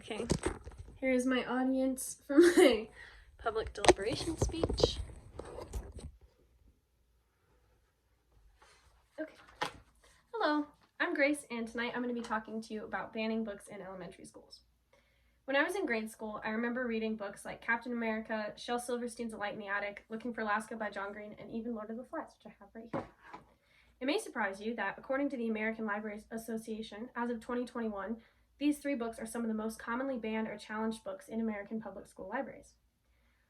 Okay, here's my audience for my public deliberation speech. Okay, hello, I'm Grace, and tonight I'm going to be talking to you about banning books in elementary schools. When I was in grade school, I remember reading books like Captain America, Shel Silverstein's A Light in the Attic, Looking for Alaska by John Green, and even Lord of the Flies, which I have right here. It may surprise you that, according to the American Library Association, as of 2021, these 3 books are some of the most commonly banned or challenged books in American public school libraries.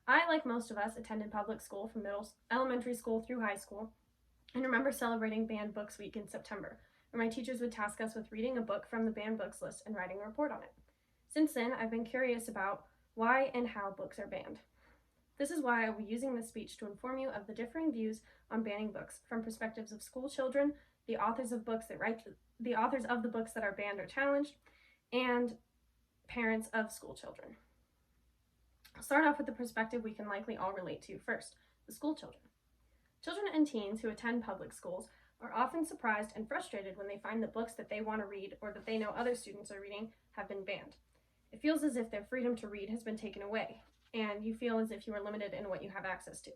I, like most of us, attended public school from elementary school through high school, and remember celebrating Banned Books Week in September, where my teachers would task us with reading a book from the banned books list and writing a report on it. Since then, I've been curious about why and how books are banned. This is why I will be using this speech to inform you of the differing views on banning books from perspectives of school children, the authors of the books that are banned or challenged, and parents of school children. I'll start off with the perspective we can likely all relate to first, the school children. Children and teens who attend public schools are often surprised and frustrated when they find that books that they want to read or that they know other students are reading have been banned. It feels as if their freedom to read has been taken away, and you feel as if you are limited in what you have access to.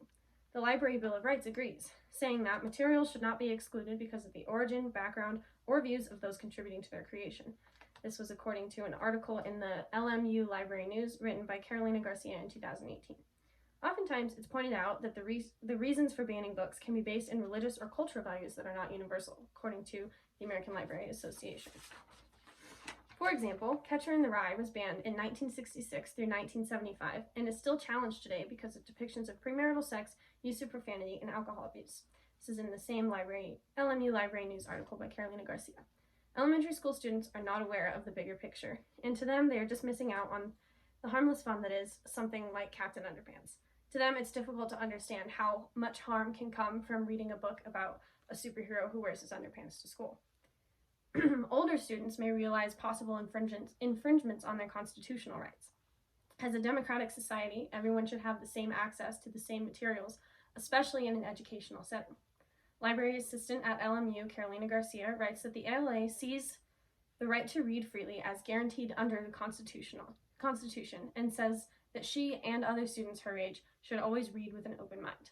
The Library Bill of Rights agrees, saying that materials should not be excluded because of the origin, background, or views of those contributing to their creation. This was according to an article in the LMU Library News written by Carolina Garcia in 2018. Oftentimes, it's pointed out that the reasons for banning books can be based in religious or cultural values that are not universal, according to the American Library Association. For example, Catcher in the Rye was banned in 1966 through 1975 and is still challenged today because of depictions of premarital sex, use of profanity, and alcohol abuse. This is in the same LMU Library News article by Carolina Garcia. Elementary school students are not aware of the bigger picture, and to them, they are just missing out on the harmless fun that is something like Captain Underpants. To them, it's difficult to understand how much harm can come from reading a book about a superhero who wears his underpants to school. Older students may realize possible infringements on their constitutional rights. As a democratic society, everyone should have the same access to the same materials, especially in an educational setting. Library assistant at LMU, Carolina Garcia, writes that the ALA sees the right to read freely as guaranteed under the Constitution and says that she and other students her age should always read with an open mind.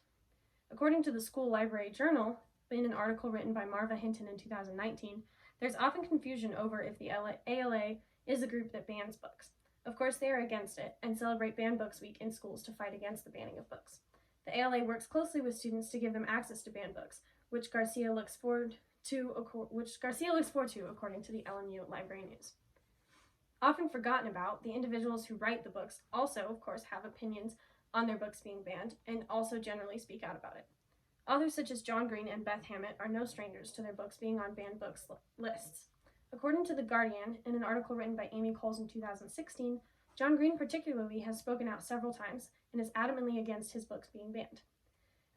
According to the School Library Journal, in an article written by Marva Hinton in 2019, there's often confusion over if the ALA is a group that bans books. Of course, they are against it and celebrate Banned Books Week in schools to fight against the banning of books. The ALA works closely with students to give them access to banned books, which Garcia looks forward to according to the LMU Library News. Often forgotten about, the individuals who write the books also, of course, have opinions on their books being banned and also generally speak out about it. Authors such as John Green and Beth Hammett are no strangers to their books being on banned books lists. According to The Guardian, in an article written by Amy Coles in 2016, John Green particularly has spoken out several times and is adamantly against his books being banned.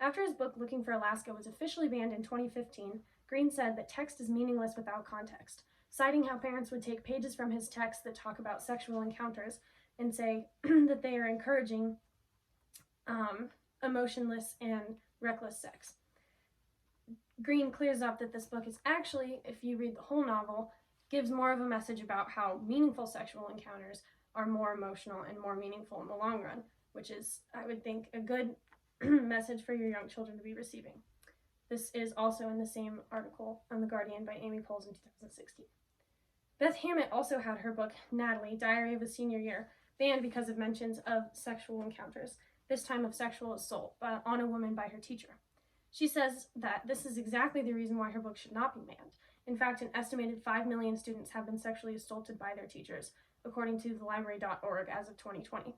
After his book Looking for Alaska was officially banned in 2015, Green said that text is meaningless without context, citing how parents would take pages from his text that talk about sexual encounters and say that they are encouraging emotionless and reckless sex. Green clears up that this book is actually, if you read the whole novel, gives more of a message about how meaningful sexual encounters are more emotional and more meaningful in the long run, which is, I would think, a good message for your young children to be receiving. This is also in the same article on The Guardian by Amy Coles in 2016. Beth Hammett also had her book, Natalie, Diary of a Senior Year, banned because of mentions of sexual encounters, this time of sexual assault on a woman by her teacher. She says that this is exactly the reason why her book should not be banned. In fact, an estimated 5 million students have been sexually assaulted by their teachers, according to thelibrary.org as of 2020,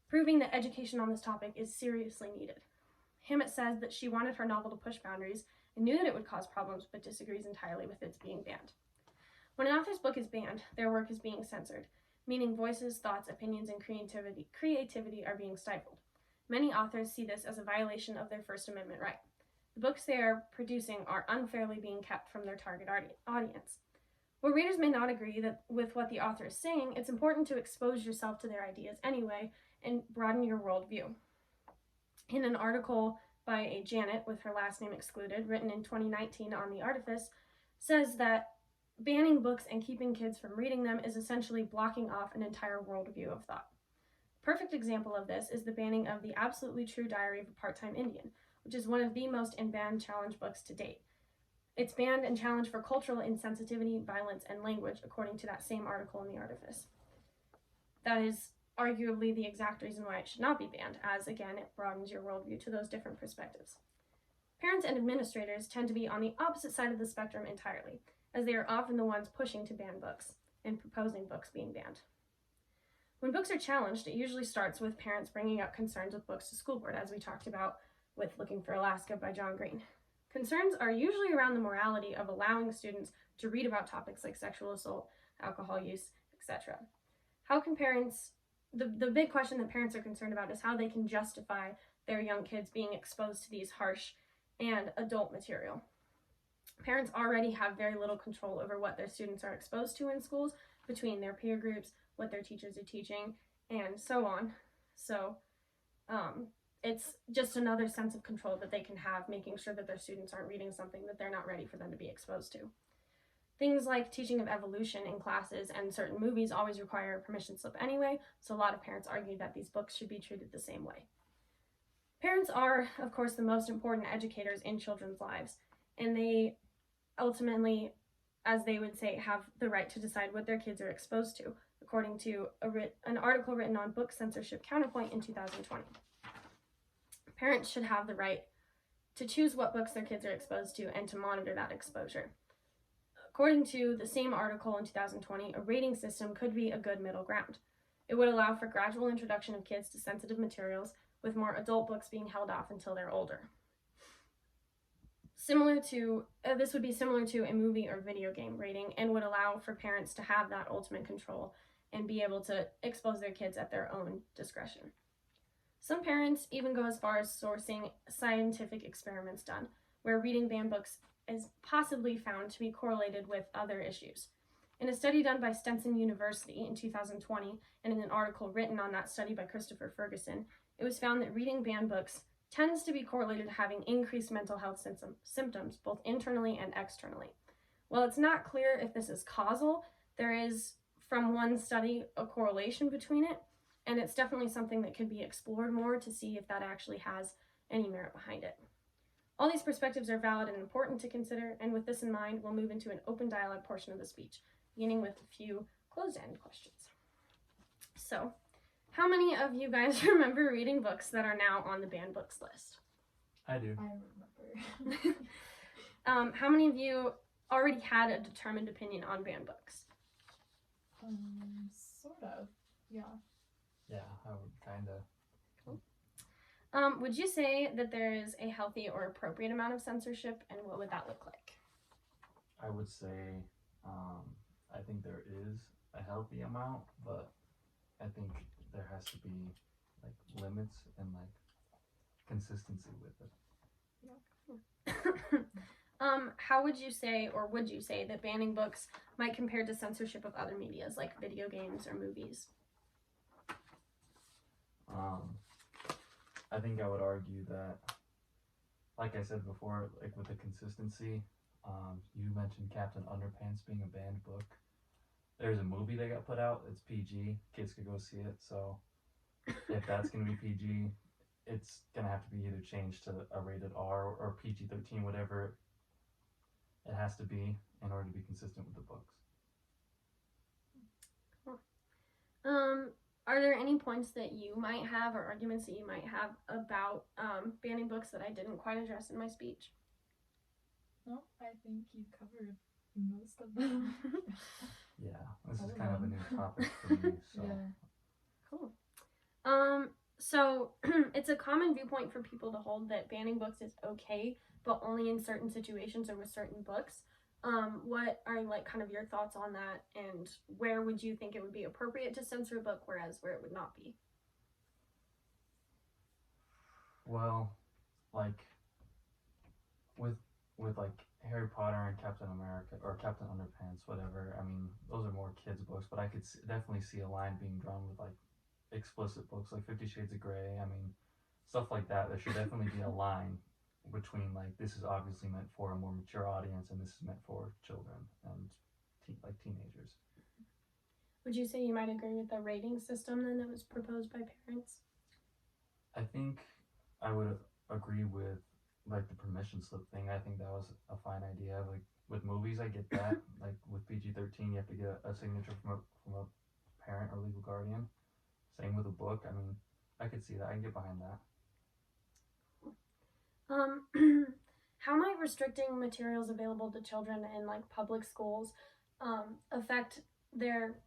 proving that education on this topic is seriously needed. Hammett says that she wanted her novel to push boundaries and knew that it would cause problems, but disagrees entirely with its being banned. When an author's book is banned, their work is being censored, meaning voices, thoughts, opinions, and creativity are being stifled. Many authors see this as a violation of their First Amendment right. The books they are producing are unfairly being kept from their target audience. While readers may not agree with what the author is saying, it's important to expose yourself to their ideas anyway and broaden your worldview. In an article by a Janet, with her last name excluded, written in 2019 on The Artifice, says that banning books and keeping kids from reading them is essentially blocking off an entire worldview of thought. Perfect example of this is the banning of The Absolutely True Diary of a Part-Time Indian, which is one of the most in ban challenge books to date. It's banned and challenged for cultural insensitivity, violence, and language, according to that same article in The Artifice. That is arguably the exact reason why it should not be banned, as again, it broadens your worldview to those different perspectives. Parents and administrators tend to be on the opposite side of the spectrum entirely, as they are often the ones pushing to ban books and proposing books being banned. When books are challenged, it usually starts with parents bringing up concerns with books to school board, as we talked about with Looking for Alaska by John Green. Concerns are usually around the morality of allowing students to read about topics like sexual assault, alcohol use, etc. How can parents, the big question that parents are concerned about is how they can justify their young kids being exposed to these harsh and adult material. Parents already have very little control over what their students are exposed to in schools, between their peer groups, what their teachers are teaching, and so on. So it's just another sense of control that they can have, making sure that their students aren't reading something that they're not ready for them to be exposed to. Things like teaching of evolution in classes and certain movies always require a permission slip anyway, so a lot of parents argue that these books should be treated the same way. Parents are, of course, the most important educators in children's lives, and they ultimately, as they would say, have the right to decide what their kids are exposed to, according to an article written on Book Censorship Counterpoint in 2020. Parents should have the right to choose what books their kids are exposed to and to monitor that exposure. According to the same article in 2020, a rating system could be a good middle ground. It would allow for gradual introduction of kids to sensitive materials, with more adult books being held off until they're older. This would be similar to a movie or video game rating, and would allow for parents to have that ultimate control and be able to expose their kids at their own discretion. Some parents even go as far as sourcing scientific experiments done, where reading banned books is possibly found to be correlated with other issues. In a study done by Stenson University in 2020, and in an article written on that study by Christopher Ferguson, it was found that reading banned books tends to be correlated to having increased mental health symptoms, both internally and externally. While it's not clear if this is causal, there is, from one study, a correlation between it, and it's definitely something that could be explored more to see if that actually has any merit behind it. All these perspectives are valid and important to consider, and with this in mind, we'll move into an open dialogue portion of the speech, beginning with a few closed-end questions. So, how many of you guys remember reading books that are now on the banned books list? I do. I remember. How many of you already had a determined opinion on banned books? Sort of, yeah. Yeah, I would kind of. Would you say that there is a healthy or appropriate amount of censorship, and what would that look like? I would say, I think there is a healthy amount, but I think there has to be like limits and like consistency with it. How would you say, or would you say, that banning books might compare to censorship of other medias like video games or movies? I think I would argue that, like I said before, like with the consistency, you mentioned Captain Underpants being a banned book. There's a movie that got put out, it's PG, kids could go see it, so if that's going to be PG, it's going to have to be either changed to a rated R or PG-13, whatever it has to be in order to be consistent with the books. Are there any points that you might have or arguments that you might have about banning books that I didn't quite address in my speech? No, I think you covered most of them. Yeah, this is kind of a new topic for me, so. Yeah. Cool. So it's a common viewpoint for people to hold that banning books is okay, but only in certain situations or with certain books. What are like kind of your thoughts on that, and where would you think it would be appropriate to censor a book, whereas where it would not be? Well, like with like Harry Potter and Captain America or Captain Underpants, whatever. I mean, those are more kids' books, but I could definitely see a line being drawn with like explicit books like 50 Shades of Grey. I mean, stuff like that. There should definitely be a line between like this is obviously meant for a more mature audience and this is meant for children. And teenagers. Would you say you might agree with the rating system then that was proposed by parents? I think I would agree with like the permission slip thing. I think that was a fine idea. Like with movies, I get that. Like with PG-13, you have to get a signature from a parent or legal guardian. Same with a book. I mean, I could see that. I can get behind that. How might restricting materials available to children in like public schools affect their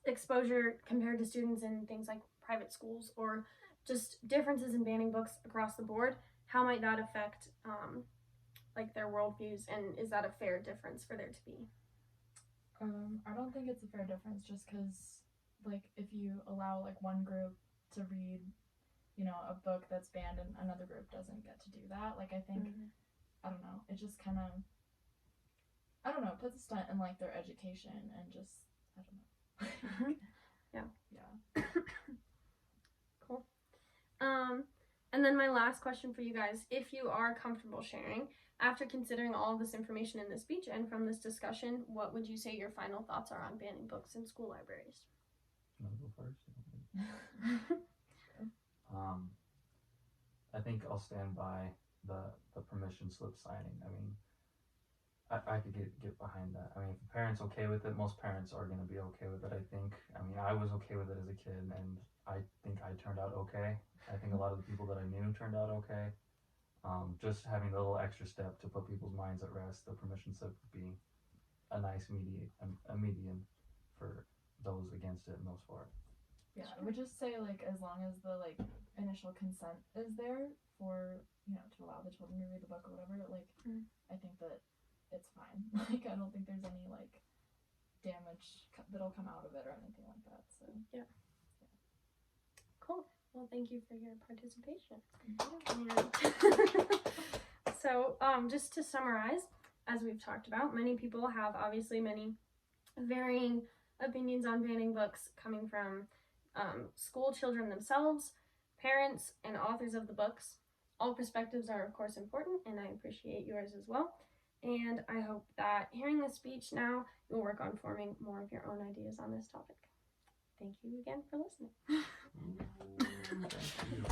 exposure compared to students in things like private schools, or just differences in banning books across the board? How might that affect like their worldviews, and is that a fair difference for there to be? I don't think it's a fair difference, just because, like, if you allow like one group to read, a book that's banned and another group doesn't get to do that, like, I think, I don't know, it just kind of, I don't know, puts a stunt in like their education, and just, I don't know. Yeah. Cool. And then my last question for you guys, if you are comfortable sharing, after considering all of this information in this speech and from this discussion, what would you say your final thoughts are on banning books in school libraries? You want to go first? I think I'll stand by the permission slip signing. I mean, I could get behind that. I mean, if the parent's okay with it, most parents are going to be okay with it, I think. I mean, I was okay with it as a kid, and I think I turned out okay. I think a lot of the people that I knew turned out okay. Just having a little extra step to put people's minds at rest, the permission slip would be a nice median for those against it and those for it. Yeah, I would just say, like, as long as the like initial consent is there for to allow the children to read the book or whatever, like, I think that it's fine. Like, I don't think there's any like damage that'll come out of it or anything like that. So yeah. Cool. Well, thank you for your participation. So, just to summarize, as we've talked about, many people have obviously many varying opinions on banning books, coming from school children themselves, parents, and authors of the books. All perspectives are, of course, important, and I appreciate yours as well. And I hope that hearing this speech now, you'll work on forming more of your own ideas on this topic. Thank you again for listening. Ooh, thank you.